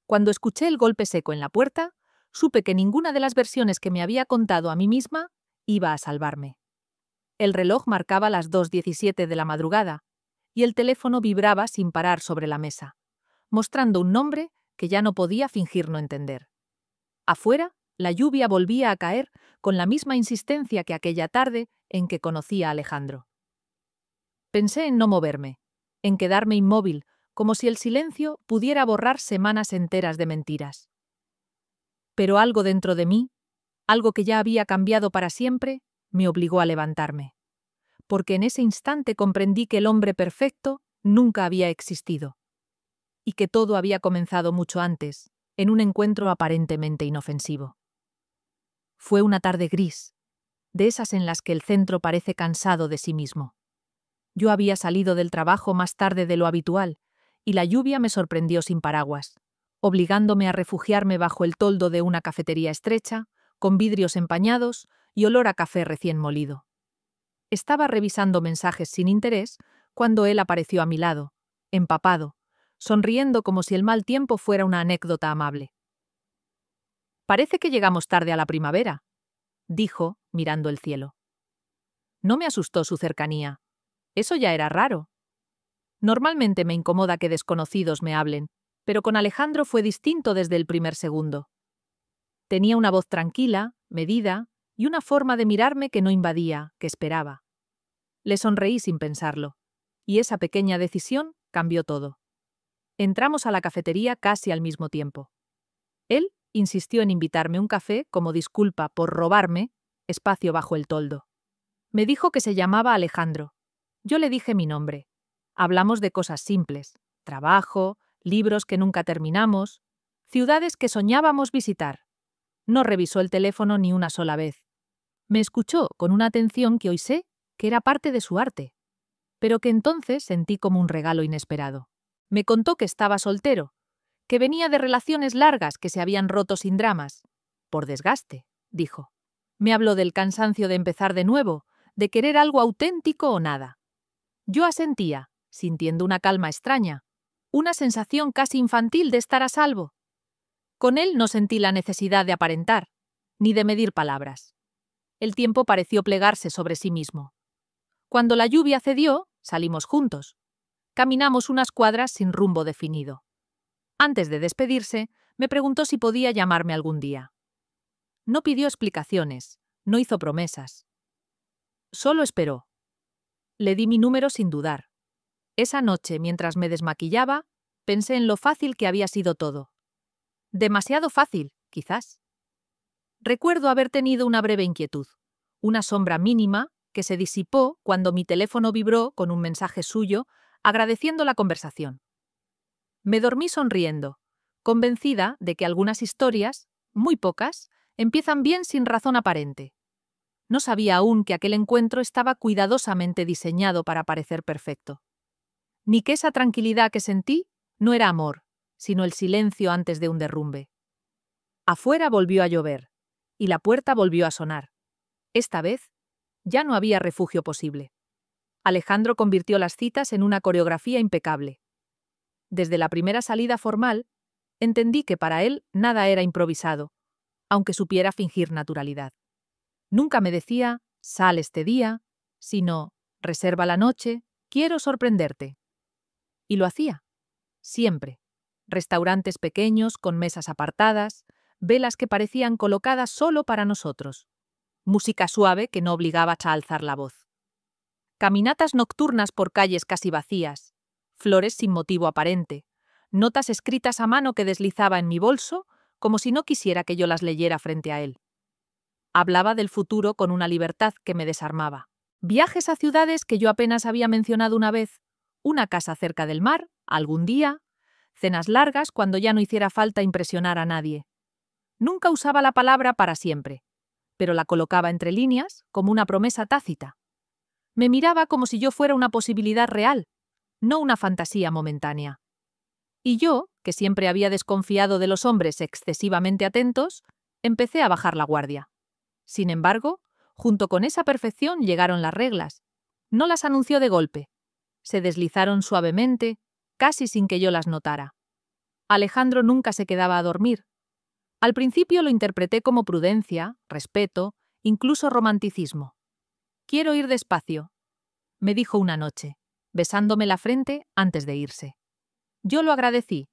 Cuando escuché el golpe seco en la puerta, supe que ninguna de las versiones que me había contado a mí misma iba a salvarme. El reloj marcaba las 2:17 de la madrugada y el teléfono vibraba sin parar sobre la mesa, mostrando un nombre que ya no podía fingir no entender. Afuera, la lluvia volvía a caer con la misma insistencia que aquella tarde en que conocí a Alejandro. Pensé en no moverme, en quedarme inmóvil, como si el silencio pudiera borrar semanas enteras de mentiras. Pero algo dentro de mí, algo que ya había cambiado para siempre, me obligó a levantarme. Porque en ese instante comprendí que el hombre perfecto nunca había existido. Y que todo había comenzado mucho antes, en un encuentro aparentemente inofensivo. Fue una tarde gris, de esas en las que el centro parece cansado de sí mismo. Yo había salido del trabajo más tarde de lo habitual, y la lluvia me sorprendió sin paraguas, obligándome a refugiarme bajo el toldo de una cafetería estrecha, con vidrios empañados y olor a café recién molido. Estaba revisando mensajes sin interés cuando él apareció a mi lado, empapado, sonriendo como si el mal tiempo fuera una anécdota amable. «Parece que llegamos tarde a la primavera», dijo, mirando el cielo. No me asustó su cercanía. Eso ya era raro. Normalmente me incomoda que desconocidos me hablen, pero con Alejandro fue distinto desde el primer segundo. Tenía una voz tranquila, medida, y una forma de mirarme que no invadía, que esperaba. Le sonreí sin pensarlo, y esa pequeña decisión cambió todo. Entramos a la cafetería casi al mismo tiempo. Él insistió en invitarme un café como disculpa por robarme espacio bajo el toldo. Me dijo que se llamaba Alejandro. Yo le dije mi nombre. Hablamos de cosas simples: trabajo, libros que nunca terminamos, ciudades que soñábamos visitar. No revisó el teléfono ni una sola vez. Me escuchó con una atención que hoy sé que era parte de su arte, pero que entonces sentí como un regalo inesperado. Me contó que estaba soltero, que venía de relaciones largas que se habían roto sin dramas. Por desgaste, dijo. Me habló del cansancio de empezar de nuevo, de querer algo auténtico o nada. Yo asentía, sintiendo una calma extraña, una sensación casi infantil de estar a salvo. Con él no sentí la necesidad de aparentar, ni de medir palabras. El tiempo pareció plegarse sobre sí mismo. Cuando la lluvia cedió, salimos juntos. Caminamos unas cuadras sin rumbo definido. Antes de despedirse, me preguntó si podía llamarme algún día. No pidió explicaciones, no hizo promesas. Solo esperó. Le di mi número sin dudar. Esa noche, mientras me desmaquillaba, pensé en lo fácil que había sido todo. Demasiado fácil, quizás. Recuerdo haber tenido una breve inquietud, una sombra mínima que se disipó cuando mi teléfono vibró con un mensaje suyo agradeciendo la conversación. Me dormí sonriendo, convencida de que algunas historias, muy pocas, empiezan bien sin razón aparente. No sabía aún que aquel encuentro estaba cuidadosamente diseñado para parecer perfecto. Ni que esa tranquilidad que sentí no era amor, sino el silencio antes de un derrumbe. Afuera volvió a llover, y la puerta volvió a sonar. Esta vez, ya no había refugio posible. Alejandro convirtió las citas en una coreografía impecable. Desde la primera salida formal, entendí que para él nada era improvisado, aunque supiera fingir naturalidad. Nunca me decía, sal este día, sino, reserva la noche, quiero sorprenderte. Y lo hacía. Siempre. Restaurantes pequeños con mesas apartadas, velas que parecían colocadas solo para nosotros. Música suave que no obligaba a alzar la voz. Caminatas nocturnas por calles casi vacías, flores sin motivo aparente, notas escritas a mano que deslizaba en mi bolso como si no quisiera que yo las leyera frente a él. Hablaba del futuro con una libertad que me desarmaba. Viajes a ciudades que yo apenas había mencionado una vez, una casa cerca del mar, algún día, cenas largas cuando ya no hiciera falta impresionar a nadie. Nunca usaba la palabra para siempre, pero la colocaba entre líneas como una promesa tácita. Me miraba como si yo fuera una posibilidad real, no una fantasía momentánea. Y yo, que siempre había desconfiado de los hombres excesivamente atentos, empecé a bajar la guardia. Sin embargo, junto con esa perfección llegaron las reglas. No las anunció de golpe. Se deslizaron suavemente, casi sin que yo las notara. Alejandro nunca se quedaba a dormir. Al principio lo interpreté como prudencia, respeto, incluso romanticismo. «Quiero ir despacio», me dijo una noche, besándome la frente antes de irse. Yo lo agradecí,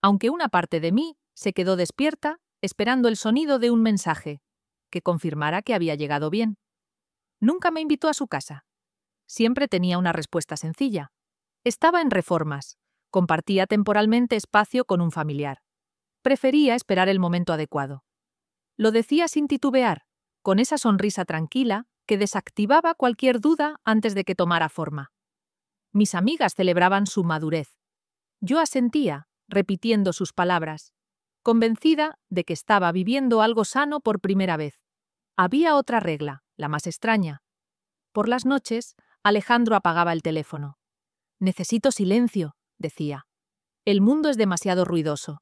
aunque una parte de mí se quedó despierta esperando el sonido de un mensaje que confirmara que había llegado bien. Nunca me invitó a su casa. Siempre tenía una respuesta sencilla. Estaba en Reformas. Compartía temporalmente espacio con un familiar. Prefería esperar el momento adecuado. Lo decía sin titubear, con esa sonrisa tranquila que desactivaba cualquier duda antes de que tomara forma. Mis amigas celebraban su madurez. Yo asentía, repitiendo sus palabras, convencida de que estaba viviendo algo sano por primera vez. Había otra regla, la más extraña. Por las noches, Alejandro apagaba el teléfono. «Necesito silencio», decía. «El mundo es demasiado ruidoso».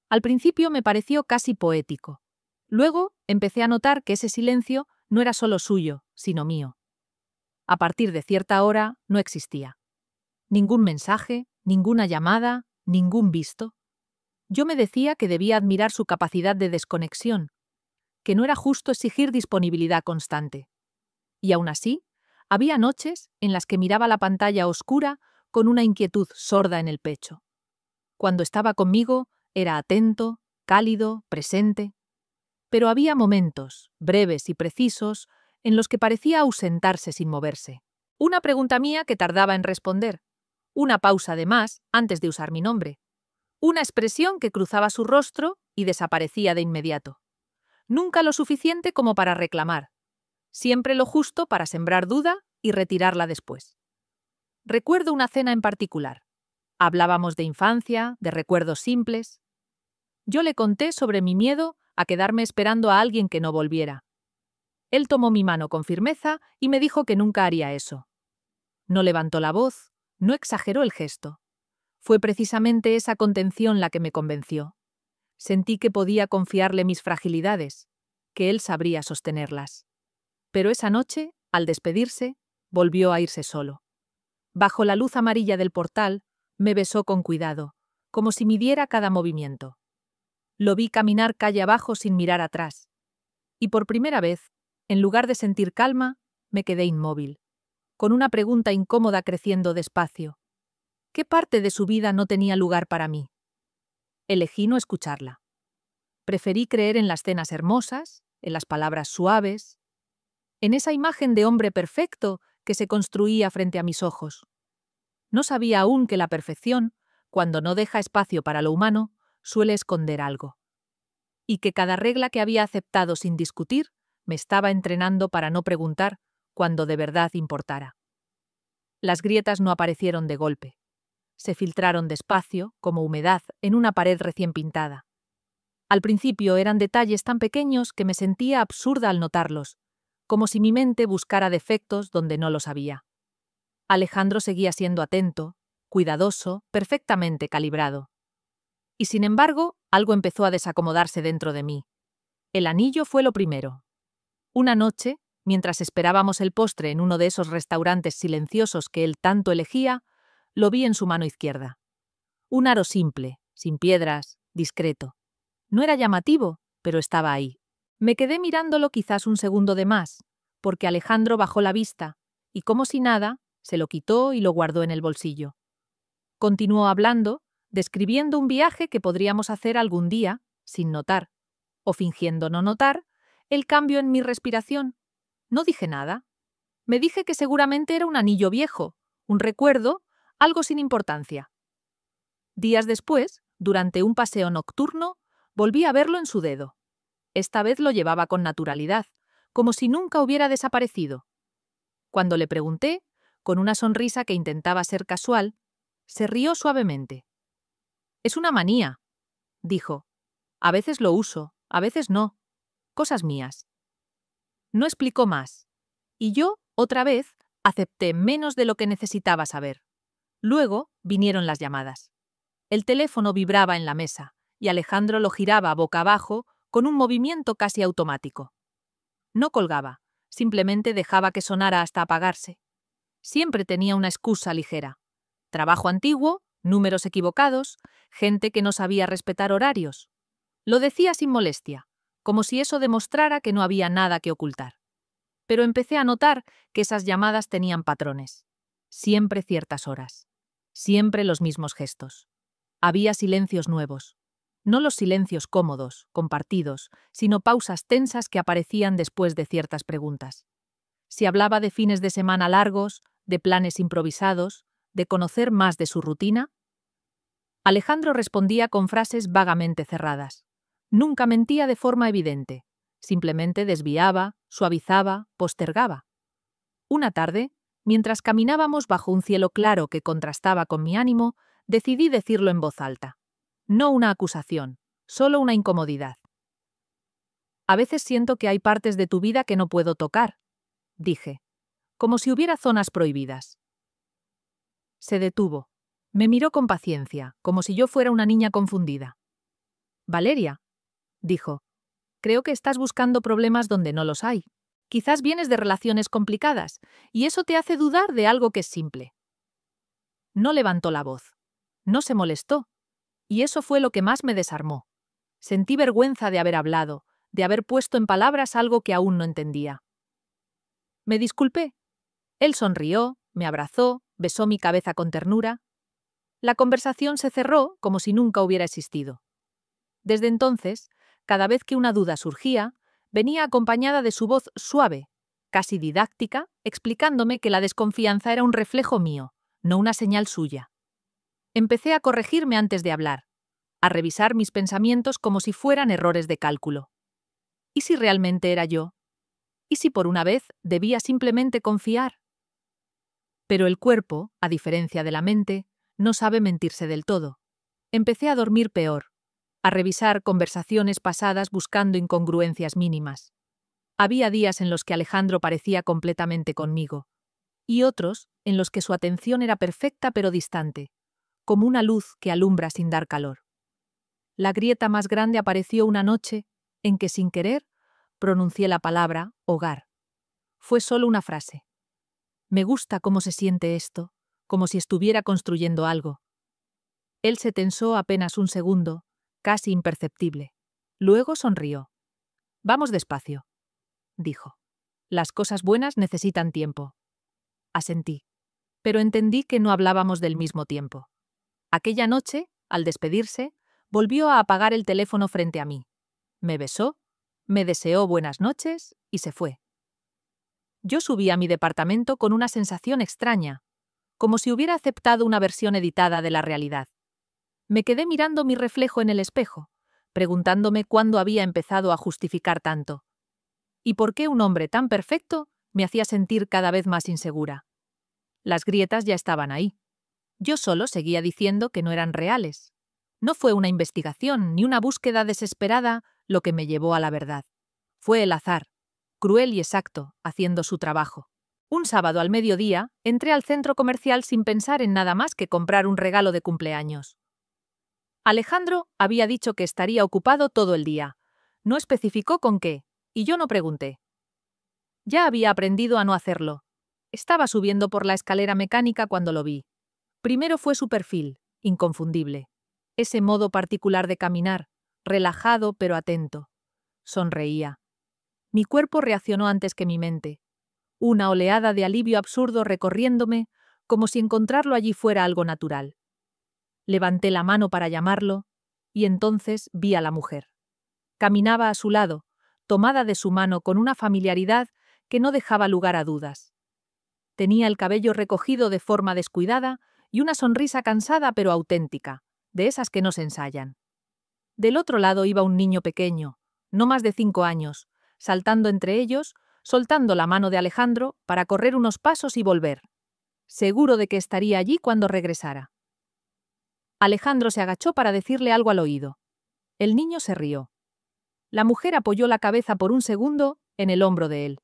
Al principio me pareció casi poético. Luego empecé a notar que ese silencio no era solo suyo, sino mío. A partir de cierta hora no existía. Ningún mensaje, ninguna llamada, ningún visto. Yo me decía que debía admirar su capacidad de desconexión, que no era justo exigir disponibilidad constante. Y aún así, había noches en las que miraba la pantalla oscura con una inquietud sorda en el pecho. Cuando estaba conmigo, era atento, cálido, presente. Pero había momentos, breves y precisos, en los que parecía ausentarse sin moverse. Una pregunta mía que tardaba en responder. Una pausa de más antes de usar mi nombre. Una expresión que cruzaba su rostro y desaparecía de inmediato. Nunca lo suficiente como para reclamar. Siempre lo justo para sembrar duda y retirarla después. Recuerdo una cena en particular. Hablábamos de infancia, de recuerdos simples. Yo le conté sobre mi miedo a quedarme esperando a alguien que no volviera. Él tomó mi mano con firmeza y me dijo que nunca haría eso. No levantó la voz, no exageró el gesto. Fue precisamente esa contención la que me convenció. Sentí que podía confiarle mis fragilidades, que él sabría sostenerlas. Pero esa noche, al despedirse, volvió a irse solo. Bajo la luz amarilla del portal, me besó con cuidado, como si midiera cada movimiento. Lo vi caminar calle abajo sin mirar atrás. Y por primera vez, en lugar de sentir calma, me quedé inmóvil, con una pregunta incómoda creciendo despacio. ¿Qué parte de su vida no tenía lugar para mí? Elegí no escucharla. Preferí creer en las cenas hermosas, en las palabras suaves, en esa imagen de hombre perfecto que se construía frente a mis ojos. No sabía aún que la perfección, cuando no deja espacio para lo humano, suele esconder algo. Y que cada regla que había aceptado sin discutir me estaba entrenando para no preguntar cuando de verdad importara. Las grietas no aparecieron de golpe. Se filtraron despacio, como humedad, en una pared recién pintada. Al principio eran detalles tan pequeños que me sentía absurda al notarlos, como si mi mente buscara defectos donde no los había. Alejandro seguía siendo atento, cuidadoso, perfectamente calibrado. Y sin embargo, algo empezó a desacomodarse dentro de mí. El anillo fue lo primero. Una noche, mientras esperábamos el postre en uno de esos restaurantes silenciosos que él tanto elegía, lo vi en su mano izquierda. Un aro simple, sin piedras, discreto. No era llamativo, pero estaba ahí. Me quedé mirándolo quizás un segundo de más, porque Alejandro bajó la vista y, como si nada, se lo quitó y lo guardó en el bolsillo. Continuó hablando, describiendo un viaje que podríamos hacer algún día, sin notar, o fingiendo no notar, el cambio en mi respiración. No dije nada. Me dije que seguramente era un anillo viejo, un recuerdo, algo sin importancia. Días después, durante un paseo nocturno, volví a verlo en su dedo. Esta vez lo llevaba con naturalidad, como si nunca hubiera desaparecido. Cuando le pregunté, con una sonrisa que intentaba ser casual, se rió suavemente. «Es una manía», dijo. «A veces lo uso, a veces no. Cosas mías». No explicó más. Y yo, otra vez, acepté menos de lo que necesitaba saber. Luego vinieron las llamadas. El teléfono vibraba en la mesa, y Alejandro lo giraba boca abajo con un movimiento casi automático. No colgaba, simplemente dejaba que sonara hasta apagarse. Siempre tenía una excusa ligera. Trabajo antiguo, números equivocados, gente que no sabía respetar horarios. Lo decía sin molestia, como si eso demostrara que no había nada que ocultar. Pero empecé a notar que esas llamadas tenían patrones. Siempre ciertas horas. Siempre los mismos gestos. Había silencios nuevos. No los silencios cómodos, compartidos, sino pausas tensas que aparecían después de ciertas preguntas. Si hablaba de fines de semana largos, de planes improvisados, de conocer más de su rutina, Alejandro respondía con frases vagamente cerradas. Nunca mentía de forma evidente. Simplemente desviaba, suavizaba, postergaba. Una tarde, mientras caminábamos bajo un cielo claro que contrastaba con mi ánimo, decidí decirlo en voz alta. No una acusación, solo una incomodidad. A veces siento que hay partes de tu vida que no puedo tocar, dije, como si hubiera zonas prohibidas. Se detuvo. Me miró con paciencia, como si yo fuera una niña confundida. Valeria, dijo, creo que estás buscando problemas donde no los hay. Quizás vienes de relaciones complicadas, y eso te hace dudar de algo que es simple. No levantó la voz. No se molestó. Y eso fue lo que más me desarmó. Sentí vergüenza de haber hablado, de haber puesto en palabras algo que aún no entendía. Me disculpé. Él sonrió, me abrazó, besó mi cabeza con ternura. La conversación se cerró como si nunca hubiera existido. Desde entonces, cada vez que una duda surgía, venía acompañada de su voz suave, casi didáctica, explicándome que la desconfianza era un reflejo mío, no una señal suya. Empecé a corregirme antes de hablar, a revisar mis pensamientos como si fueran errores de cálculo. ¿Y si realmente era yo? ¿Y si por una vez debía simplemente confiar? Pero el cuerpo, a diferencia de la mente, no sabe mentirse del todo. Empecé a dormir peor, a revisar conversaciones pasadas buscando incongruencias mínimas. Había días en los que Alejandro parecía completamente conmigo, y otros en los que su atención era perfecta pero distante, como una luz que alumbra sin dar calor. La grieta más grande apareció una noche en que, sin querer, pronuncié la palabra hogar. Fue solo una frase. Me gusta cómo se siente esto, como si estuviera construyendo algo. Él se tensó apenas un segundo, casi imperceptible. Luego sonrió. Vamos despacio, dijo. Las cosas buenas necesitan tiempo. Asentí, pero entendí que no hablábamos del mismo tiempo. Aquella noche, al despedirse, volvió a apagar el teléfono frente a mí. Me besó, me deseó buenas noches y se fue. Yo subí a mi departamento con una sensación extraña, como si hubiera aceptado una versión editada de la realidad. Me quedé mirando mi reflejo en el espejo, preguntándome cuándo había empezado a justificar tanto. ¿Y por qué un hombre tan perfecto me hacía sentir cada vez más insegura? Las grietas ya estaban ahí. Yo solo seguía diciendo que no eran reales. No fue una investigación ni una búsqueda desesperada lo que me llevó a la verdad. Fue el azar, cruel y exacto, haciendo su trabajo. Un sábado al mediodía, entré al centro comercial sin pensar en nada más que comprar un regalo de cumpleaños. Alejandro había dicho que estaría ocupado todo el día. No especificó con qué, y yo no pregunté. Ya había aprendido a no hacerlo. Estaba subiendo por la escalera mecánica cuando lo vi. Primero fue su perfil, inconfundible. Ese modo particular de caminar, relajado pero atento. Sonreía. Mi cuerpo reaccionó antes que mi mente. Una oleada de alivio absurdo recorriéndome, como si encontrarlo allí fuera algo natural. Levanté la mano para llamarlo, y entonces vi a la mujer. Caminaba a su lado, tomada de su mano con una familiaridad que no dejaba lugar a dudas. Tenía el cabello recogido de forma descuidada y una sonrisa cansada pero auténtica, de esas que no se ensayan. Del otro lado iba un niño pequeño, no más de 5 años, saltando entre ellos, soltando la mano de Alejandro para correr unos pasos y volver, seguro de que estaría allí cuando regresara. Alejandro se agachó para decirle algo al oído. El niño se rió. La mujer apoyó la cabeza por un segundo en el hombro de él.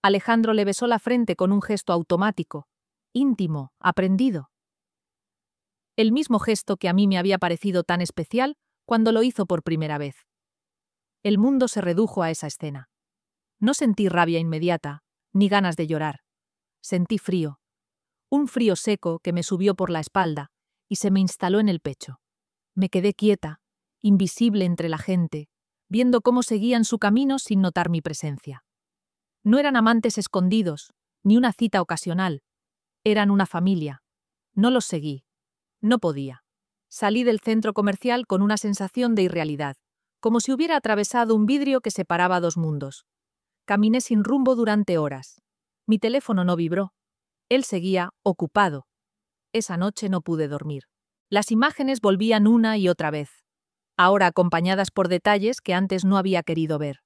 Alejandro le besó la frente con un gesto automático, íntimo, aprendido. El mismo gesto que a mí me había parecido tan especial cuando lo hizo por primera vez. El mundo se redujo a esa escena. No sentí rabia inmediata, ni ganas de llorar. Sentí frío. Un frío seco que me subió por la espalda, y se me instaló en el pecho. Me quedé quieta, invisible entre la gente, viendo cómo seguían su camino sin notar mi presencia. No eran amantes escondidos, ni una cita ocasional. Eran una familia. No los seguí. No podía. Salí del centro comercial con una sensación de irrealidad, como si hubiera atravesado un vidrio que separaba dos mundos. Caminé sin rumbo durante horas. Mi teléfono no vibró. Él seguía ocupado. Esa noche no pude dormir. Las imágenes volvían una y otra vez, ahora acompañadas por detalles que antes no había querido ver.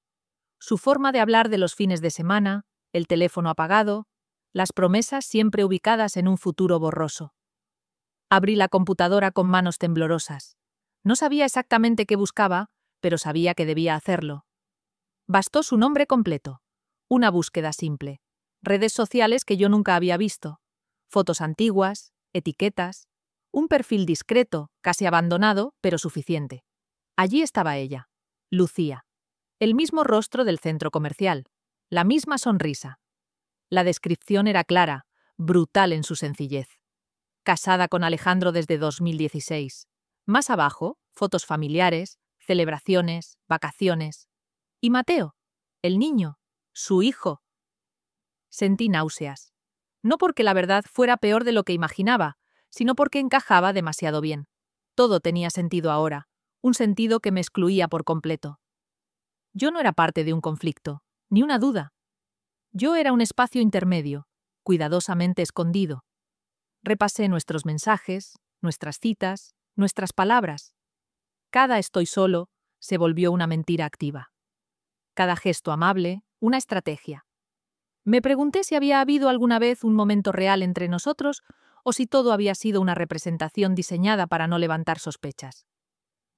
Su forma de hablar de los fines de semana, el teléfono apagado, las promesas siempre ubicadas en un futuro borroso. Abrí la computadora con manos temblorosas. No sabía exactamente qué buscaba, pero sabía que debía hacerlo. Bastó su nombre completo. Una búsqueda simple. Redes sociales que yo nunca había visto. Fotos antiguas, etiquetas. Un perfil discreto, casi abandonado, pero suficiente. Allí estaba ella, Lucía. El mismo rostro del centro comercial. La misma sonrisa. La descripción era clara, brutal en su sencillez. Casada con Alejandro desde 2016. Más abajo, fotos familiares, celebraciones, vacaciones. ¿Y Mateo? El niño, su hijo. Sentí náuseas. No porque la verdad fuera peor de lo que imaginaba, sino porque encajaba demasiado bien. Todo tenía sentido ahora, un sentido que me excluía por completo. Yo no era parte de un conflicto, ni una duda. Yo era un espacio intermedio, cuidadosamente escondido. Repasé nuestros mensajes, nuestras citas, nuestras palabras. Cada estoy solo se volvió una mentira activa. Cada gesto amable, una estrategia. Me pregunté si había habido alguna vez un momento real entre nosotros o si todo había sido una representación diseñada para no levantar sospechas.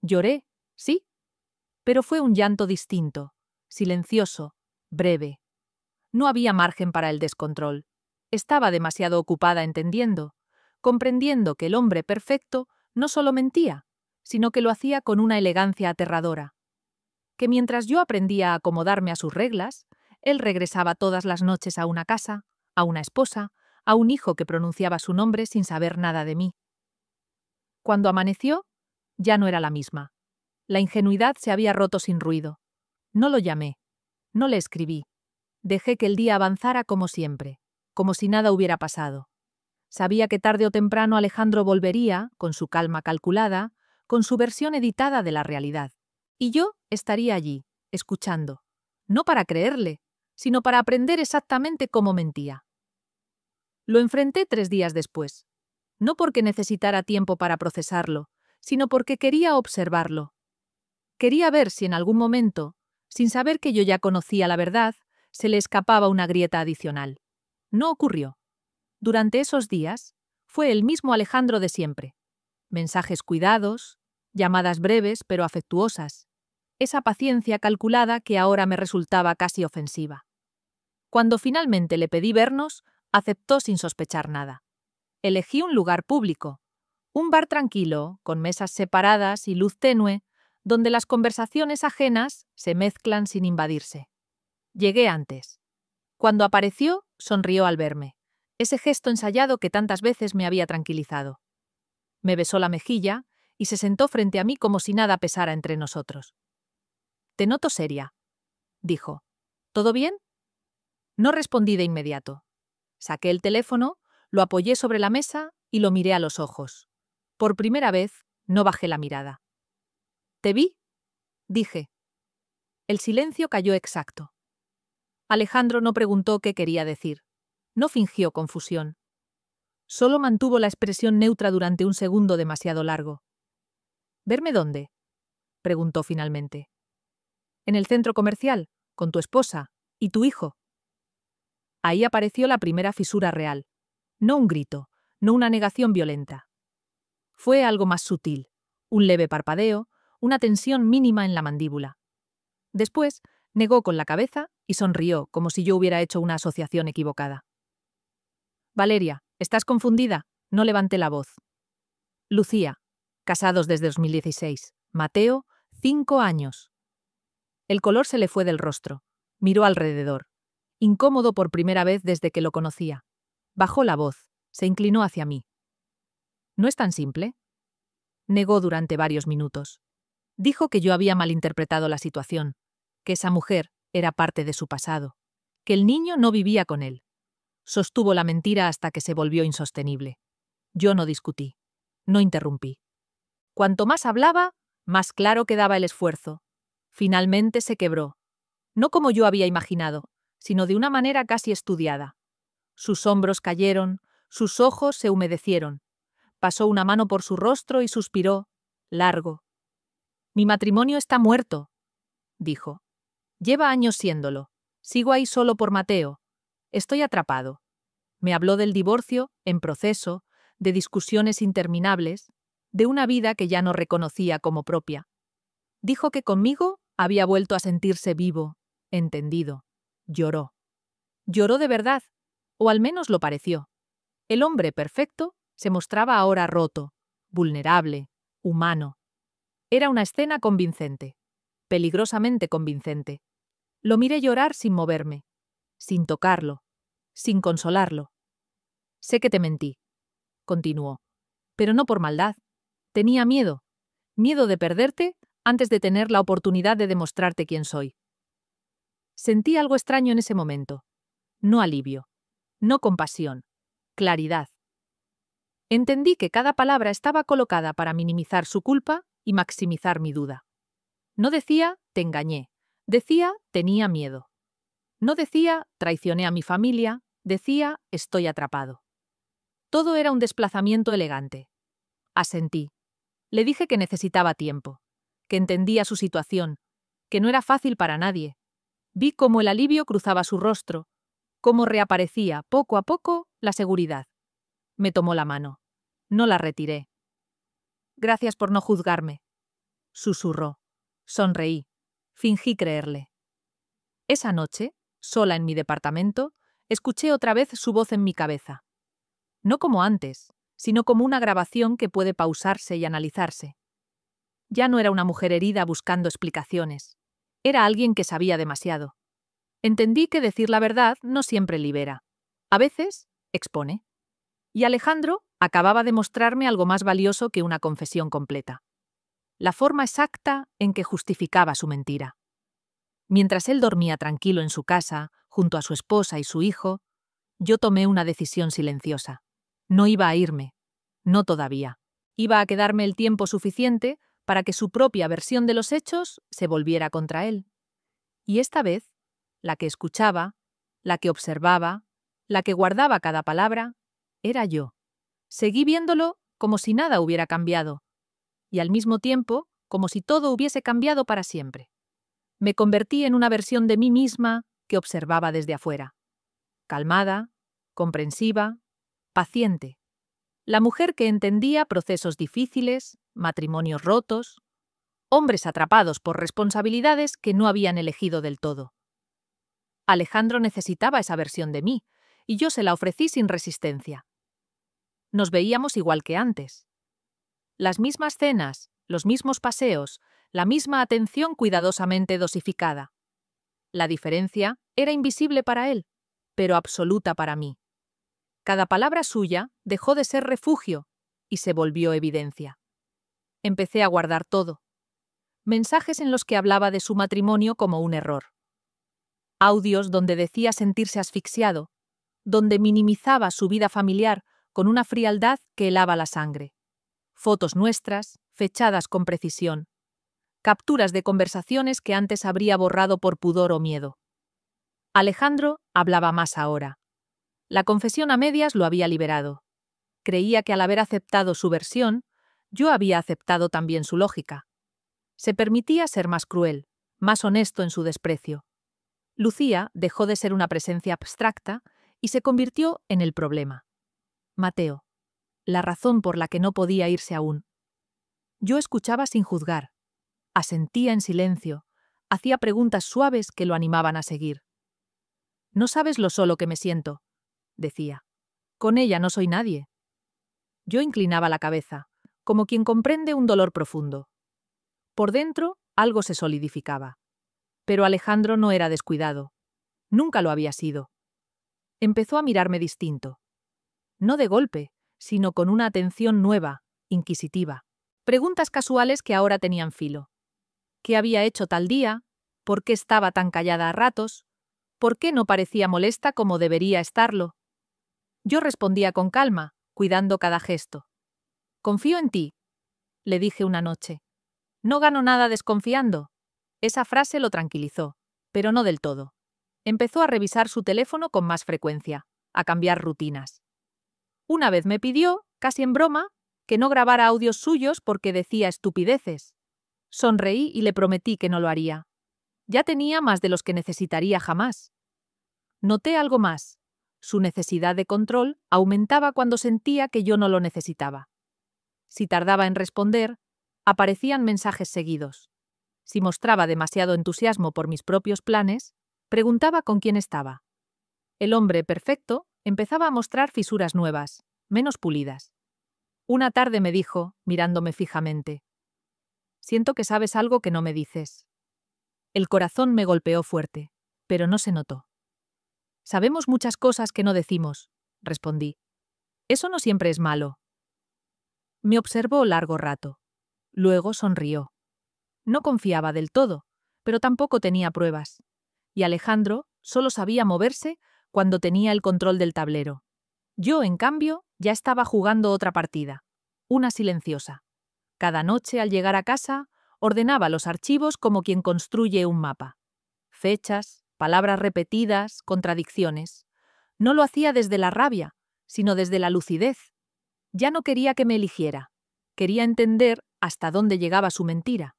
Lloré, sí, pero fue un llanto distinto, silencioso, breve. No había margen para el descontrol. Estaba demasiado ocupada entendiendo, comprendiendo que el hombre perfecto no solo mentía, sino que lo hacía con una elegancia aterradora. Que mientras yo aprendía a acomodarme a sus reglas, él regresaba todas las noches a una casa, a una esposa, a un hijo que pronunciaba su nombre sin saber nada de mí. Cuando amaneció, ya no era la misma. La ingenuidad se había roto sin ruido. No lo llamé, no le escribí. Dejé que el día avanzara como siempre, como si nada hubiera pasado. Sabía que tarde o temprano Alejandro volvería, con su calma calculada, con su versión editada de la realidad. Y yo estaría allí, escuchando, no para creerle, sino para aprender exactamente cómo mentía. Lo enfrenté 3 días después, no porque necesitara tiempo para procesarlo, sino porque quería observarlo. Quería ver si en algún momento, sin saber que yo ya conocía la verdad, se le escapaba una grieta adicional. No ocurrió. Durante esos días, fue el mismo Alejandro de siempre. Mensajes cuidados, llamadas breves pero afectuosas. Esa paciencia calculada que ahora me resultaba casi ofensiva. Cuando finalmente le pedí vernos, aceptó sin sospechar nada. Elegí un lugar público, un bar tranquilo, con mesas separadas y luz tenue, donde las conversaciones ajenas se mezclan sin invadirse. Llegué antes. Cuando apareció, sonrió al verme, ese gesto ensayado que tantas veces me había tranquilizado. Me besó la mejilla y se sentó frente a mí como si nada pesara entre nosotros. «Te noto seria», dijo. «¿Todo bien?» No respondí de inmediato. Saqué el teléfono, lo apoyé sobre la mesa y lo miré a los ojos. Por primera vez, no bajé la mirada. «¿Te vi?», dije. El silencio cayó exacto. Alejandro no preguntó qué quería decir. No fingió confusión. Solo mantuvo la expresión neutra durante un segundo demasiado largo. «¿Verme dónde?», preguntó finalmente. «En el centro comercial, con tu esposa y tu hijo». Ahí apareció la primera fisura real. No un grito, no una negación violenta. Fue algo más sutil, un leve parpadeo, una tensión mínima en la mandíbula. Después, negó con la cabeza y sonrió como si yo hubiera hecho una asociación equivocada. «Valeria, ¿estás confundida?», no levanté la voz. «Lucía, casados desde 2016. Mateo, 5 años». El color se le fue del rostro. Miró alrededor. Incómodo por primera vez desde que lo conocía. Bajó la voz, se inclinó hacia mí. No es tan simple. Negó durante varios minutos. Dijo que yo había malinterpretado la situación, que esa mujer era parte de su pasado, que el niño no vivía con él. Sostuvo la mentira hasta que se volvió insostenible. Yo no discutí. No interrumpí. Cuanto más hablaba, más claro quedaba el esfuerzo. Finalmente se quebró. No como yo había imaginado, sino de una manera casi estudiada. Sus hombros cayeron, sus ojos se humedecieron. Pasó una mano por su rostro y suspiró, largo. «Mi matrimonio está muerto», dijo. «Lleva años siéndolo. Sigo ahí solo por Mateo. Estoy atrapado». Me habló del divorcio, en proceso, de discusiones interminables, de una vida que ya no reconocía como propia. Dijo que conmigo había vuelto a sentirse vivo, entendido. Lloró. Lloró de verdad, o al menos lo pareció. El hombre perfecto se mostraba ahora roto, vulnerable, humano. Era una escena convincente, peligrosamente convincente. Lo miré llorar sin moverme, sin tocarlo, sin consolarlo. «Sé que te mentí», continuó, «pero no por maldad. Tenía miedo, miedo de perderte antes de tener la oportunidad de demostrarte quién soy». Sentí algo extraño en ese momento. No alivio, no compasión, claridad. Entendí que cada palabra estaba colocada para minimizar su culpa y maximizar mi duda. No decía, te engañé. Decía, tenía miedo. No decía, traicioné a mi familia. Decía, estoy atrapado. Todo era un desplazamiento elegante. Asentí. Le dije que necesitaba tiempo, que entendía su situación, que no era fácil para nadie. Vi cómo el alivio cruzaba su rostro, cómo reaparecía, poco a poco, la seguridad. Me tomó la mano. No la retiré. «Gracias por no juzgarme», susurró. Sonreí. Fingí creerle. Esa noche, sola en mi departamento, escuché otra vez su voz en mi cabeza. No como antes, sino como una grabación que puede pausarse y analizarse. Ya no era una mujer herida buscando explicaciones. Era alguien que sabía demasiado. Entendí que decir la verdad no siempre libera. A veces, expone. Y Alejandro acababa de mostrarme algo más valioso que una confesión completa. La forma exacta en que justificaba su mentira. Mientras él dormía tranquilo en su casa, junto a su esposa y su hijo, yo tomé una decisión silenciosa. No iba a irme. No todavía. Iba a quedarme el tiempo suficiente para que su propia versión de los hechos se volviera contra él. Y esta vez, la que escuchaba, la que observaba, la que guardaba cada palabra, era yo. Seguí viéndolo como si nada hubiera cambiado, y al mismo tiempo como si todo hubiese cambiado para siempre. Me convertí en una versión de mí misma que observaba desde afuera. Calmada, comprensiva, paciente. La mujer que entendía procesos difíciles, matrimonios rotos, hombres atrapados por responsabilidades que no habían elegido del todo. Alejandro necesitaba esa versión de mí, y yo se la ofrecí sin resistencia. Nos veíamos igual que antes. Las mismas cenas, los mismos paseos, la misma atención cuidadosamente dosificada. La diferencia era invisible para él, pero absoluta para mí. Cada palabra suya dejó de ser refugio y se volvió evidencia. Empecé a guardar todo. Mensajes en los que hablaba de su matrimonio como un error. Audios donde decía sentirse asfixiado, donde minimizaba su vida familiar con una frialdad que helaba la sangre. Fotos nuestras, fechadas con precisión. Capturas de conversaciones que antes habría borrado por pudor o miedo. Alejandro hablaba más ahora. La confesión a medias lo había liberado. Creía que al haber aceptado su versión, yo había aceptado también su lógica. Se permitía ser más cruel, más honesto en su desprecio. Lucía dejó de ser una presencia abstracta y se convirtió en el problema. Mateo, la razón por la que no podía irse aún. Yo escuchaba sin juzgar. Asentía en silencio, hacía preguntas suaves que lo animaban a seguir. «No sabes lo solo que me siento», decía. «Con ella no soy nadie». Yo inclinaba la cabeza, como quien comprende un dolor profundo. Por dentro, algo se solidificaba. Pero Alejandro no era descuidado. Nunca lo había sido. Empezó a mirarme distinto. No de golpe, sino con una atención nueva, inquisitiva. Preguntas casuales que ahora tenían filo. ¿Qué había hecho tal día? ¿Por qué estaba tan callada a ratos? ¿Por qué no parecía molesta como debería estarlo? Yo respondía con calma, cuidando cada gesto. «Confío en ti», le dije una noche. «No gano nada desconfiando». Esa frase lo tranquilizó, pero no del todo. Empezó a revisar su teléfono con más frecuencia, a cambiar rutinas. Una vez me pidió, casi en broma, que no grabara audios suyos porque decía estupideces. Sonreí y le prometí que no lo haría. Ya tenía más de los que necesitaría jamás. Noté algo más. Su necesidad de control aumentaba cuando sentía que yo no lo necesitaba. Si tardaba en responder, aparecían mensajes seguidos. Si mostraba demasiado entusiasmo por mis propios planes, preguntaba con quién estaba. El hombre perfecto empezaba a mostrar fisuras nuevas, menos pulidas. Una tarde me dijo, mirándome fijamente: «Siento que sabes algo que no me dices». El corazón me golpeó fuerte, pero no se notó. «Sabemos muchas cosas que no decimos», respondí. «Eso no siempre es malo». Me observó largo rato. Luego sonrió. No confiaba del todo, pero tampoco tenía pruebas. Y Alejandro solo sabía moverse cuando tenía el control del tablero. Yo, en cambio, ya estaba jugando otra partida, una silenciosa. Cada noche, al llegar a casa, ordenaba los archivos como quien construye un mapa. Fechas, palabras repetidas, contradicciones. No lo hacía desde la rabia, sino desde la lucidez. Ya no quería que me eligiera. Quería entender hasta dónde llegaba su mentira.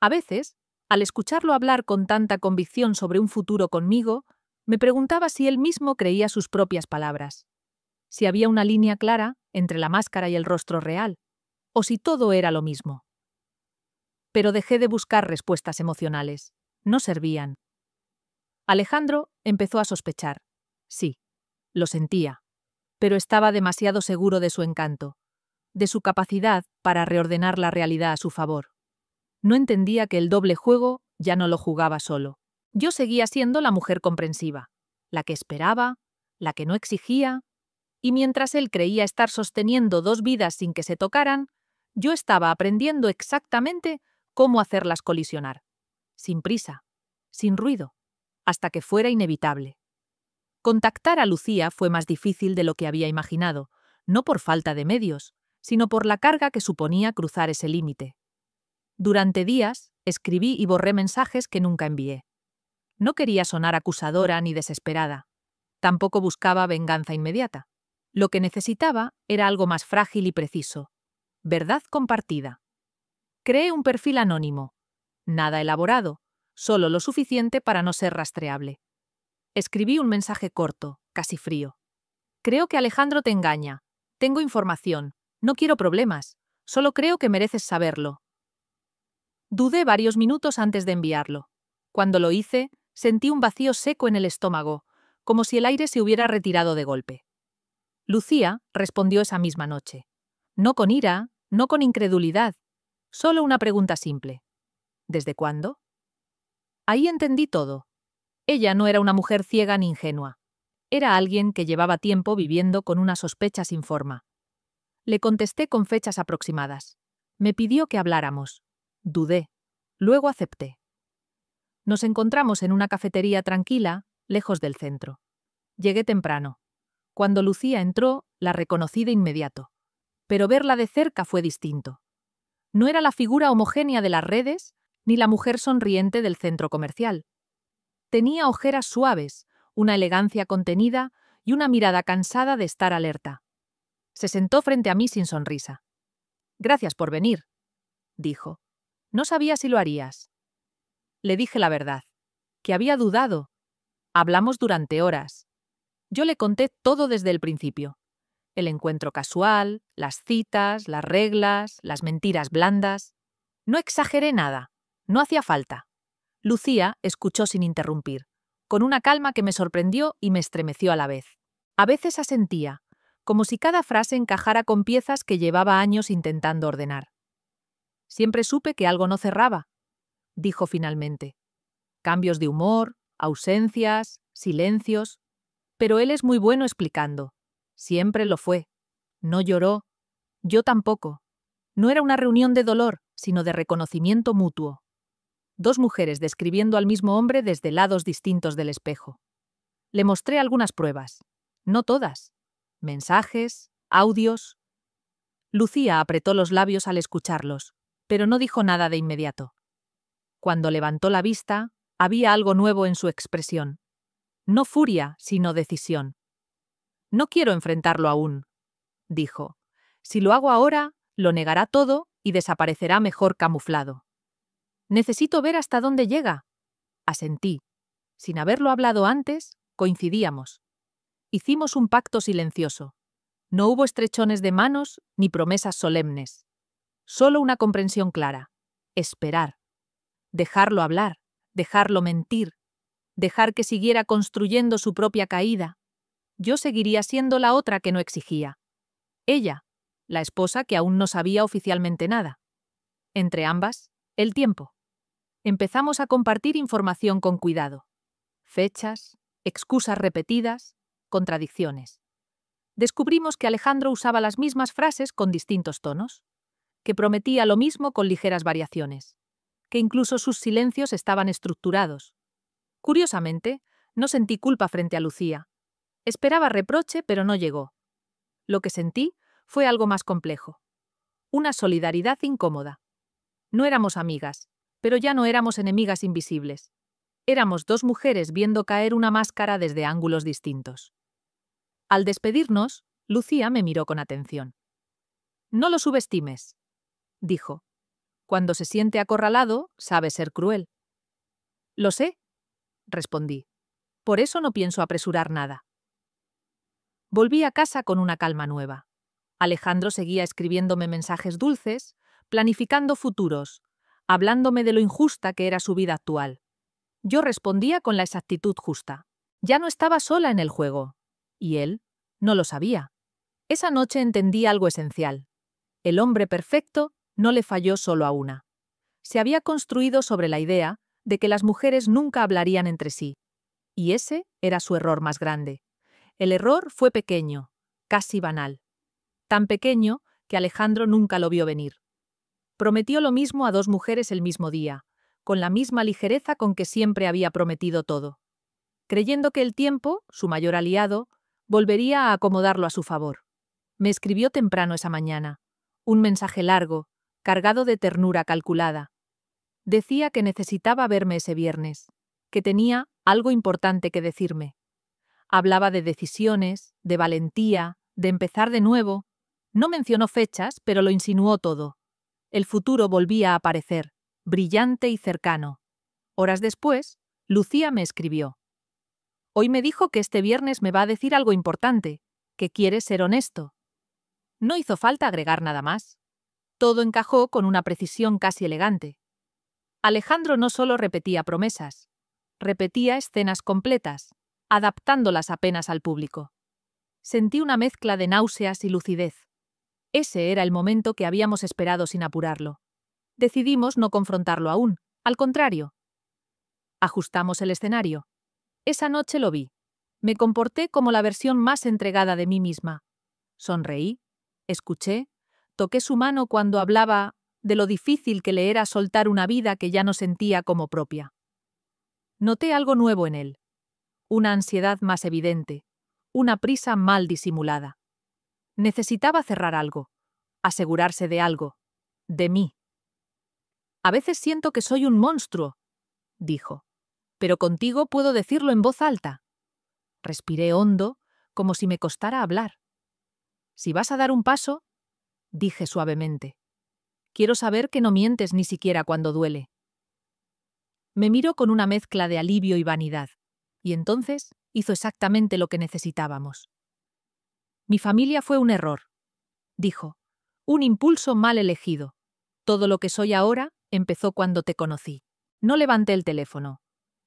A veces, al escucharlo hablar con tanta convicción sobre un futuro conmigo, me preguntaba si él mismo creía sus propias palabras, si había una línea clara entre la máscara y el rostro real, o si todo era lo mismo. Pero dejé de buscar respuestas emocionales. No servían. Alejandro empezó a sospechar. Sí, lo sentía, pero estaba demasiado seguro de su encanto, de su capacidad para reordenar la realidad a su favor. No entendía que el doble juego ya no lo jugaba solo. Yo seguía siendo la mujer comprensiva, la que esperaba, la que no exigía, y mientras él creía estar sosteniendo dos vidas sin que se tocaran, yo estaba aprendiendo exactamente cómo hacerlas colisionar. Sin prisa, sin ruido, hasta que fuera inevitable. Contactar a Lucía fue más difícil de lo que había imaginado, no por falta de medios, sino por la carga que suponía cruzar ese límite. Durante días, escribí y borré mensajes que nunca envié. No quería sonar acusadora ni desesperada. Tampoco buscaba venganza inmediata. Lo que necesitaba era algo más frágil y preciso. Verdad compartida. Creé un perfil anónimo. Nada elaborado, solo lo suficiente para no ser rastreable. Escribí un mensaje corto, casi frío. Creo que Alejandro te engaña. Tengo información. No quiero problemas. Solo creo que mereces saberlo. Dudé varios minutos antes de enviarlo. Cuando lo hice, sentí un vacío seco en el estómago, como si el aire se hubiera retirado de golpe. Lucía respondió esa misma noche. No con ira, no con incredulidad, solo una pregunta simple. ¿Desde cuándo? Ahí entendí todo. Ella no era una mujer ciega ni ingenua. Era alguien que llevaba tiempo viviendo con una sospecha sin forma. Le contesté con fechas aproximadas. Me pidió que habláramos. Dudé. Luego acepté. Nos encontramos en una cafetería tranquila, lejos del centro. Llegué temprano. Cuando Lucía entró, la reconocí de inmediato. Pero verla de cerca fue distinto. No era la figura homogénea de las redes, ni la mujer sonriente del centro comercial. Tenía ojeras suaves, una elegancia contenida y una mirada cansada de estar alerta. Se sentó frente a mí sin sonrisa. «Gracias por venir», dijo. «No sabía si lo harías». Le dije la verdad, que había dudado. Hablamos durante horas. Yo le conté todo desde el principio. El encuentro casual, las citas, las reglas, las mentiras blandas. No exageré nada. No hacía falta. Lucía escuchó sin interrumpir, con una calma que me sorprendió y me estremeció a la vez. A veces asentía, como si cada frase encajara con piezas que llevaba años intentando ordenar. «Siempre supe que algo no cerraba», dijo finalmente. «Cambios de humor, ausencias, silencios. Pero él es muy bueno explicando. Siempre lo fue. No lloró. Yo tampoco. No era una reunión de dolor, sino de reconocimiento mutuo. Dos mujeres describiendo al mismo hombre desde lados distintos del espejo. Le mostré algunas pruebas. No todas. Mensajes, audios. Lucía apretó los labios al escucharlos, pero no dijo nada de inmediato. Cuando levantó la vista, había algo nuevo en su expresión. No furia, sino decisión. No quiero enfrentarlo aún, dijo. Si lo hago ahora, lo negará todo y desaparecerá mejor camuflado. Necesito ver hasta dónde llega. Asentí. Sin haberlo hablado antes, coincidíamos. Hicimos un pacto silencioso. No hubo estrechones de manos ni promesas solemnes. Solo una comprensión clara. Esperar. Dejarlo hablar, dejarlo mentir, dejar que siguiera construyendo su propia caída. Yo seguiría siendo la otra que no exigía. Ella, la esposa que aún no sabía oficialmente nada. Entre ambas, el tiempo. Empezamos a compartir información con cuidado. Fechas, excusas repetidas, contradicciones. Descubrimos que Alejandro usaba las mismas frases con distintos tonos, que prometía lo mismo con ligeras variaciones, que incluso sus silencios estaban estructurados. Curiosamente, no sentí culpa frente a Lucía. Esperaba reproche, pero no llegó. Lo que sentí fue algo más complejo. Una solidaridad incómoda. No éramos amigas, pero ya no éramos enemigas invisibles. Éramos dos mujeres viendo caer una máscara desde ángulos distintos. Al despedirnos, Lucía me miró con atención. «No lo subestimes», dijo. «Cuando se siente acorralado, sabe ser cruel». «Lo sé», respondí. «Por eso no pienso apresurar nada». Volví a casa con una calma nueva. Alejandro seguía escribiéndome mensajes dulces, planificando futuros, hablándome de lo injusta que era su vida actual. Yo respondía con la exactitud justa. Ya no estaba sola en el juego. Y él no lo sabía. Esa noche entendí algo esencial. El hombre perfecto no le falló solo a una. Se había construido sobre la idea de que las mujeres nunca hablarían entre sí. Y ese era su error más grande. El error fue pequeño, casi banal. Tan pequeño que Alejandro nunca lo vio venir. Prometió lo mismo a dos mujeres el mismo día, con la misma ligereza con que siempre había prometido todo, creyendo que el tiempo, su mayor aliado, volvería a acomodarlo a su favor. Me escribió temprano esa mañana, un mensaje largo, cargado de ternura calculada. Decía que necesitaba verme ese viernes, que tenía algo importante que decirme. Hablaba de decisiones, de valentía, de empezar de nuevo. No mencionó fechas, pero lo insinuó todo. El futuro volvía a aparecer, brillante y cercano. Horas después, Lucía me escribió. Hoy me dijo que este viernes me va a decir algo importante, que quiere ser honesto. No hizo falta agregar nada más. Todo encajó con una precisión casi elegante. Alejandro no solo repetía promesas, repetía escenas completas, adaptándolas apenas al público. Sentí una mezcla de náuseas y lucidez. Ese era el momento que habíamos esperado sin apurarlo. Decidimos no confrontarlo aún, al contrario. Ajustamos el escenario. Esa noche lo vi. Me comporté como la versión más entregada de mí misma. Sonreí, escuché, toqué su mano cuando hablaba de lo difícil que le era soltar una vida que ya no sentía como propia. Noté algo nuevo en él. Una ansiedad más evidente, una prisa mal disimulada. Necesitaba cerrar algo, asegurarse de algo, de mí. A veces siento que soy un monstruo, dijo, pero contigo puedo decirlo en voz alta. Respiré hondo, como si me costara hablar. Si vas a dar un paso, dije suavemente. Quiero saber que no mientes ni siquiera cuando duele. Me miró con una mezcla de alivio y vanidad, y entonces hizo exactamente lo que necesitábamos. Mi familia fue un error, dijo, un impulso mal elegido. Todo lo que soy ahora empezó cuando te conocí. No levanté el teléfono.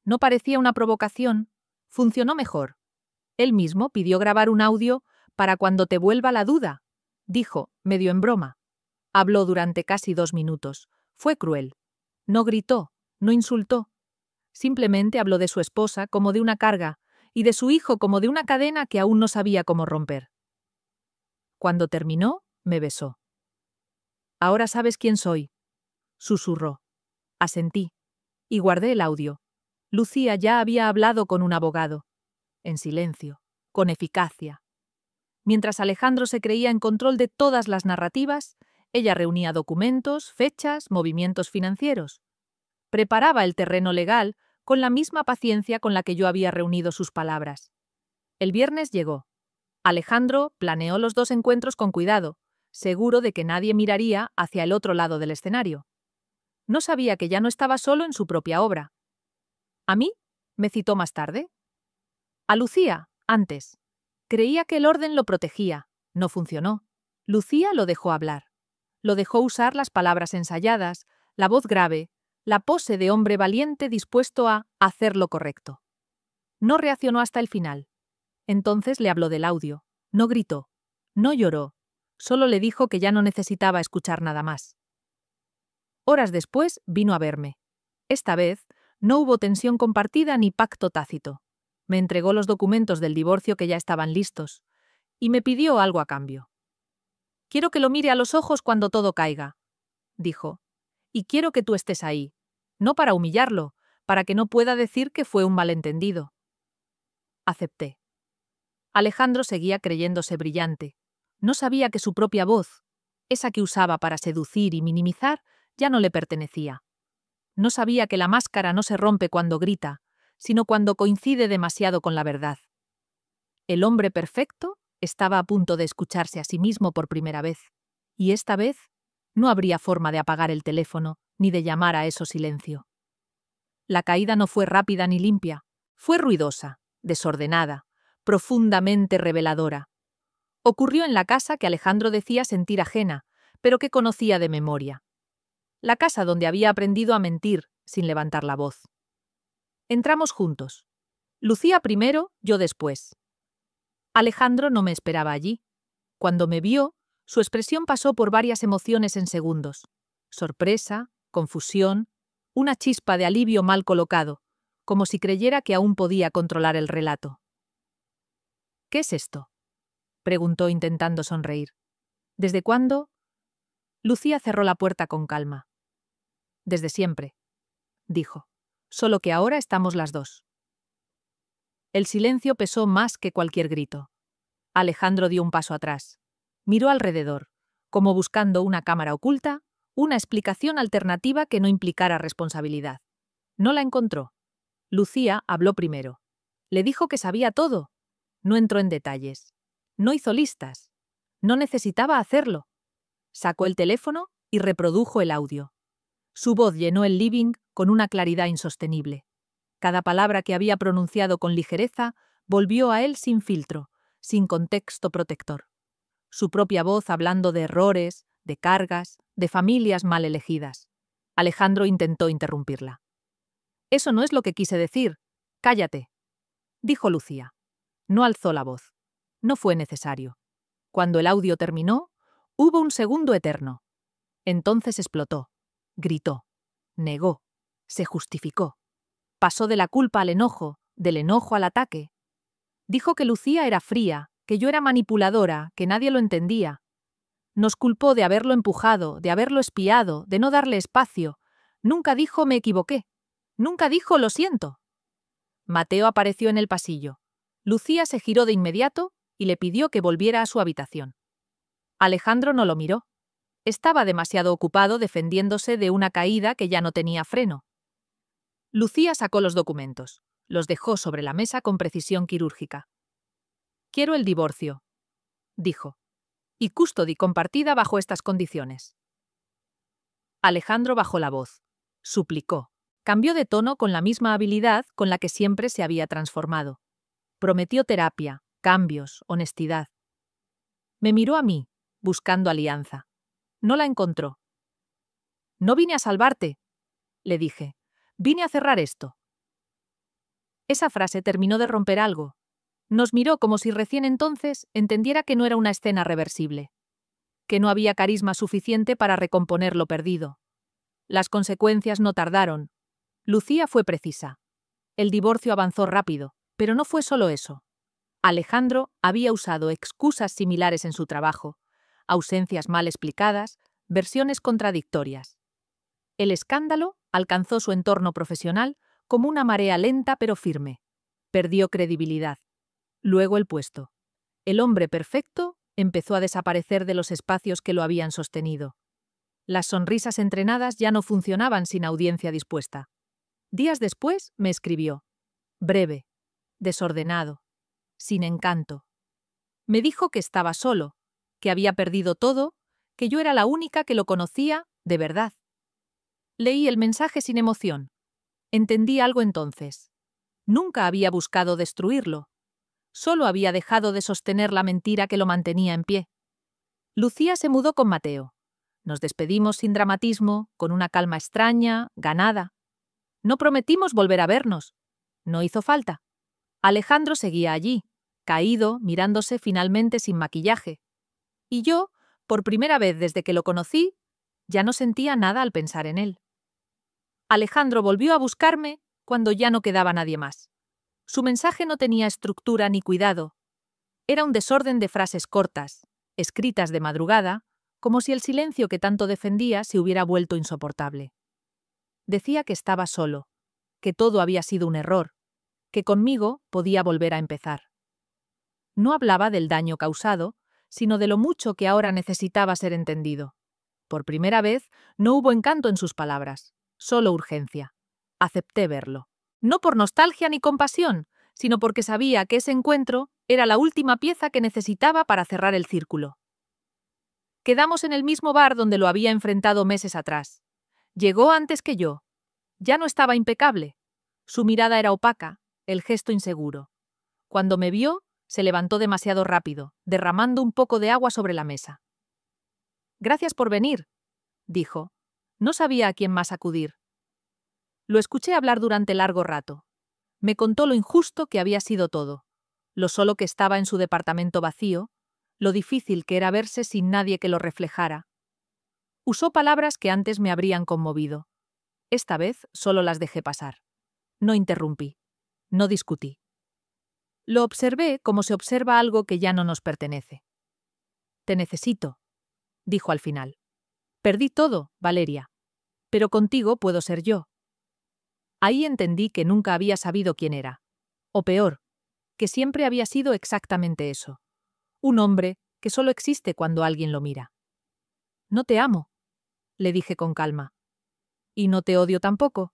No parecía una provocación. Funcionó mejor. Él mismo pidió grabar un audio para cuando te vuelva la duda, dijo, medio en broma. Habló durante casi 2 minutos. Fue cruel. No gritó, no insultó. Simplemente habló de su esposa como de una carga y de su hijo como de una cadena que aún no sabía cómo romper. Cuando terminó, me besó. «Ahora sabes quién soy», susurró. Asentí. Y guardé el audio. Lucía ya había hablado con un abogado. En silencio, con eficacia. Mientras Alejandro se creía en control de todas las narrativas, ella reunía documentos, fechas, movimientos financieros. Preparaba el terreno legal con la misma paciencia con la que yo había reunido sus palabras. El viernes llegó. Alejandro planeó los 2 encuentros con cuidado, seguro de que nadie miraría hacia el otro lado del escenario. No sabía que ya no estaba solo en su propia obra. ¿A mí? ¿Me citó más tarde? A Lucía, antes. Creía que el orden lo protegía. No funcionó. Lucía lo dejó hablar. Lo dejó usar las palabras ensayadas, la voz grave, la pose de hombre valiente dispuesto a hacer lo correcto. No reaccionó hasta el final. Entonces le habló del audio. No gritó. No lloró. Solo le dijo que ya no necesitaba escuchar nada más. Horas después vino a verme. Esta vez no hubo tensión compartida ni pacto tácito. Me entregó los documentos del divorcio que ya estaban listos y me pidió algo a cambio. «Quiero que lo mire a los ojos cuando todo caiga», dijo. «Y quiero que tú estés ahí, no para humillarlo, para que no pueda decir que fue un malentendido». Acepté. Alejandro seguía creyéndose brillante. No sabía que su propia voz, esa que usaba para seducir y minimizar, ya no le pertenecía. No sabía que la máscara no se rompe cuando grita, sino cuando coincide demasiado con la verdad. El hombre perfecto estaba a punto de escucharse a sí mismo por primera vez, y esta vez no habría forma de apagar el teléfono ni de llamar a eso silencio. La caída no fue rápida ni limpia, fue ruidosa, desordenada, profundamente reveladora. Ocurrió en la casa que Alejandro decía sentir ajena, pero que conocía de memoria. La casa donde había aprendido a mentir sin levantar la voz. Entramos juntos. Lucía primero, yo después. Alejandro no me esperaba allí. Cuando me vio, su expresión pasó por varias emociones en segundos. Sorpresa, confusión, una chispa de alivio mal colocado, como si creyera que aún podía controlar el relato. «¿Qué es esto?», preguntó intentando sonreír. «¿Desde cuándo?» Lucía cerró la puerta con calma. «Desde siempre», dijo. «Solo que ahora estamos las dos». El silencio pesó más que cualquier grito. Alejandro dio un paso atrás. Miró alrededor, como buscando una cámara oculta, una explicación alternativa que no implicara responsabilidad. No la encontró. Lucía habló primero. Le dijo que sabía todo. No entró en detalles. No hizo listas. No necesitaba hacerlo. Sacó el teléfono y reprodujo el audio. Su voz llenó el living con una claridad insostenible. Cada palabra que había pronunciado con ligereza volvió a él sin filtro, sin contexto protector. Su propia voz hablando de errores, de cargas, de familias mal elegidas. Alejandro intentó interrumpirla. «Eso no es lo que quise decir. Cállate», dijo Lucía. No alzó la voz. No fue necesario. Cuando el audio terminó, hubo un segundo eterno. Entonces explotó. Gritó. Negó. Se justificó. Pasó de la culpa al enojo, del enojo al ataque. Dijo que Lucía era fría, que yo era manipuladora, que nadie lo entendía. Nos culpó de haberlo empujado, de haberlo espiado, de no darle espacio. Nunca dijo me equivoqué. Nunca dijo lo siento. Mateo apareció en el pasillo. Lucía se giró de inmediato y le pidió que volviera a su habitación. Alejandro no lo miró. Estaba demasiado ocupado defendiéndose de una caída que ya no tenía freno. Lucía sacó los documentos. Los dejó sobre la mesa con precisión quirúrgica. «Quiero el divorcio», dijo, «y custody compartida bajo estas condiciones». Alejandro bajó la voz. Suplicó. Cambió de tono con la misma habilidad con la que siempre se había transformado. Prometió terapia, cambios, honestidad. Me miró a mí, buscando alianza. No la encontró. «No vine a salvarte», le dije. «Vine a cerrar esto». Esa frase terminó de romper algo. Nos miró como si recién entonces entendiera que no era una escena reversible, que no había carisma suficiente para recomponer lo perdido. Las consecuencias no tardaron. Lucía fue precisa. El divorcio avanzó rápido, pero no fue solo eso. Alejandro había usado excusas similares en su trabajo, ausencias mal explicadas, versiones contradictorias. El escándalo alcanzó su entorno profesional como una marea lenta pero firme. Perdió credibilidad. Luego el puesto. El hombre perfecto empezó a desaparecer de los espacios que lo habían sostenido. Las sonrisas entrenadas ya no funcionaban sin audiencia dispuesta. Días después me escribió. Breve, desordenado, sin encanto. Me dijo que estaba solo, que había perdido todo, que yo era la única que lo conocía de verdad. Leí el mensaje sin emoción. Entendí algo entonces. Nunca había buscado destruirlo. Solo había dejado de sostener la mentira que lo mantenía en pie. Lucía se mudó con Mateo. Nos despedimos sin dramatismo, con una calma extraña, ganada. No prometimos volver a vernos. No hizo falta. Alejandro seguía allí, caído, mirándose finalmente sin maquillaje. Y yo, por primera vez desde que lo conocí, ya no sentía nada al pensar en él. Alejandro volvió a buscarme cuando ya no quedaba nadie más. Su mensaje no tenía estructura ni cuidado. Era un desorden de frases cortas, escritas de madrugada, como si el silencio que tanto defendía se hubiera vuelto insoportable. Decía que estaba solo, que todo había sido un error, que conmigo podía volver a empezar. No hablaba del daño causado, sino de lo mucho que ahora necesitaba ser entendido. Por primera vez, no hubo encanto en sus palabras, solo urgencia. Acepté verlo. No por nostalgia ni compasión, sino porque sabía que ese encuentro era la última pieza que necesitaba para cerrar el círculo. Quedamos en el mismo bar donde lo había enfrentado meses atrás. Llegó antes que yo. Ya no estaba impecable. Su mirada era opaca, el gesto inseguro. Cuando me vio, se levantó demasiado rápido, derramando un poco de agua sobre la mesa. «Gracias por venir», dijo. No sabía a quién más acudir. Lo escuché hablar durante largo rato. Me contó lo injusto que había sido todo, lo solo que estaba en su departamento vacío, lo difícil que era verse sin nadie que lo reflejara. Usó palabras que antes me habrían conmovido. Esta vez solo las dejé pasar. No interrumpí. No discutí. Lo observé como se observa algo que ya no nos pertenece. «Te necesito», dijo al final. «Perdí todo, Valeria. Pero contigo puedo ser yo». Ahí entendí que nunca había sabido quién era. O peor, que siempre había sido exactamente eso. Un hombre que solo existe cuando alguien lo mira. «No te amo», le dije con calma. «Y no te odio tampoco.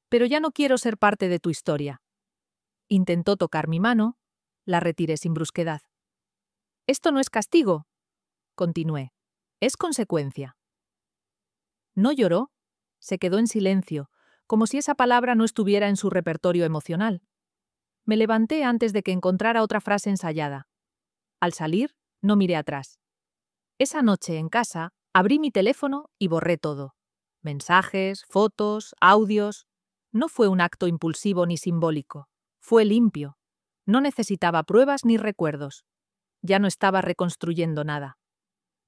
Pero ya no quiero ser parte de tu historia». Intentó tocar mi mano, la retiré sin brusquedad. «Esto no es castigo», continué. «Es consecuencia». No lloró, se quedó en silencio, como si esa palabra no estuviera en su repertorio emocional. Me levanté antes de que encontrara otra frase ensayada. Al salir, no miré atrás. Esa noche, en casa, abrí mi teléfono y borré todo. Mensajes, fotos, audios. No fue un acto impulsivo ni simbólico. Fue limpio. No necesitaba pruebas ni recuerdos. Ya no estaba reconstruyendo nada.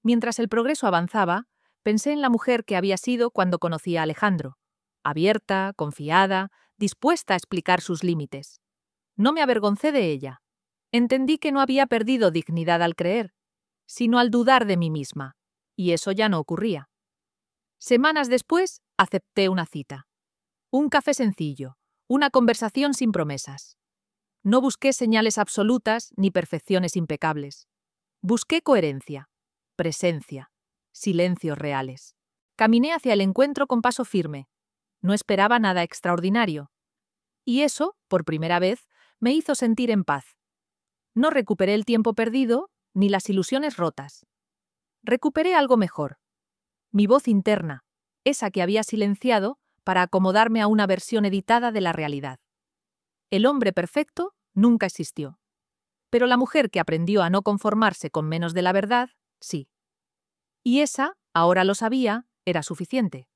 Mientras el progreso avanzaba, pensé en la mujer que había sido cuando conocí a Alejandro. Abierta, confiada, dispuesta a explicar sus límites. No me avergoncé de ella. Entendí que no había perdido dignidad al creer, sino al dudar de mí misma, y eso ya no ocurría. Semanas después, acepté una cita. Un café sencillo, una conversación sin promesas. No busqué señales absolutas ni perfecciones impecables. Busqué coherencia, presencia, silencios reales. Caminé hacia el encuentro con paso firme. No esperaba nada extraordinario. Y eso, por primera vez, me hizo sentir en paz. No recuperé el tiempo perdido ni las ilusiones rotas. Recuperé algo mejor. Mi voz interna, esa que había silenciado para acomodarme a una versión editada de la realidad. El hombre perfecto nunca existió. Pero la mujer que aprendió a no conformarse con menos de la verdad, sí. Y esa, ahora lo sabía, era suficiente.